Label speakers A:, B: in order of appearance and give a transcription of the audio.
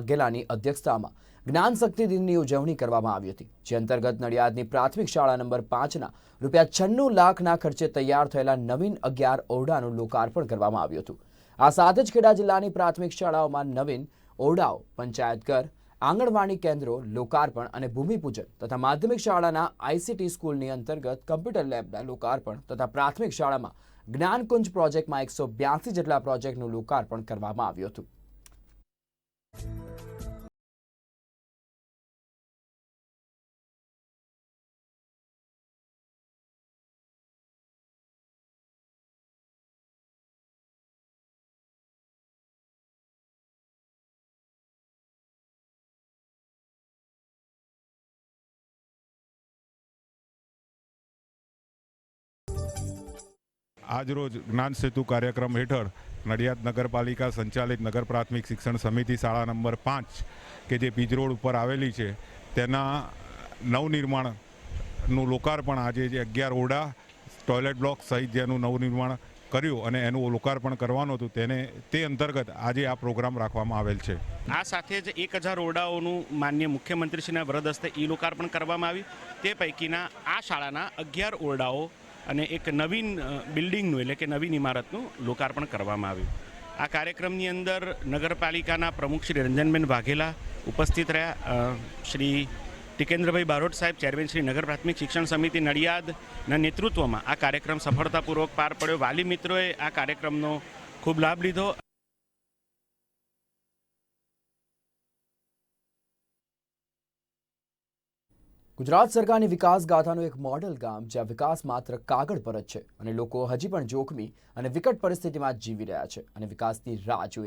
A: વાઘેલાની અધ્યક્ષતામાં જ્ઞાન શક્તિ દિનની ઉજવણી કરવામાં આવી હતી, જે અંતર્ગત નડિયાદની પ્રાથમિક શાળા નંબર 5ના ₹96 લાખના ખર્ચે તૈયાર થયેલા નવીન 11 ઓરડાનું લોકાર્પણ કરવામાં આવ્યું હતું। આ સાથે જ ખેડા જિલ્લાની પ્રાથમિક શાળાઓમાં નવીન ઓરડાઓ, પંચાયતઘર, આંગણવાડી કેન્દ્રો, લોકાર્પણ અને ભૂમિપૂજન તથા માધ્યમિક શાળાના આઈસીટી સ્કૂલની અંતર્ગત કમ્પ્યુટર લેબના લોકાર્પણ તથા પ્રાથમિક શાળામાં જ્ઞાનકુંજ પ્રોજેક્ટમાં 182 જેટલા પ્રોજેક્ટનું લોકાર્પણ કરવામાં આવ્યું હતું।
B: આજરોજ જ્ઞાન સેતુ કાર્યક્રમ હેઠળ નડિયાદ નગરપાલિકા સંચાલિત નગર પ્રાથમિક શિક્ષણ સમિતિ શાળા નંબર 5 કે જે પીજ રોડ ઉપર આવેલી છે તેના નવનિર્માણનું લોકાર્પણ આજે જે 11 ઓરડા, ટોયલેટ બ્લોક સહિત જેનું નવનિર્માણ કર્યું અને એનું લોકાર્પણ કરવાનું હતું તે અંતર્ગત આજે આ પ્રોગ્રામ રાખવામાં આવેલ છે।
C: આ સાથે જ 1000 ઓરડાઓનું માનનીય મુખ્યમંત્રીશ્રીના વરદ હસ્તે લોકાર્પણ કરવામાં આવ્યું। તે પૈકીના આ શાળાના 11 ઓરડાઓ અને એક નવીન બિલ્ડિંગનું એટલે કે નવીન ઇમારતનું લોકાર્પણ કરવામાં આવ્યું। આ કાર્યક્રમની અંદર નગરપાલિકાના પ્રમુખ શ્રી રંજનબેન વાઘેલા ઉપસ્થિત રહ્યા, શ્રી ટીકેન્દ્રભાઈ બારોટ સાહેબ, ચેરમેન શ્રી નગર પ્રાથમિક શિક્ષણ સમિતિ નડિયાદના નેતૃત્વમાં આ કાર્યક્રમ સફળતાપૂર્વક પાર પડ્યો। વાલી મિત્રોએ આ કાર્યક્રમનો ખૂબ લાભ લીધો।
A: ગુજરાત સરકારની વિકાસ ગાથાનું એક મોડેલ ગામ જ્યાં વિકાસ માત્ર કાગળ પર જ છે અને લોકો હજી પણ જોખમી અને વિકટ પરિસ્થિતિમાં જીવી રહ્યા છે અને વિકાસની રાહ જોઈ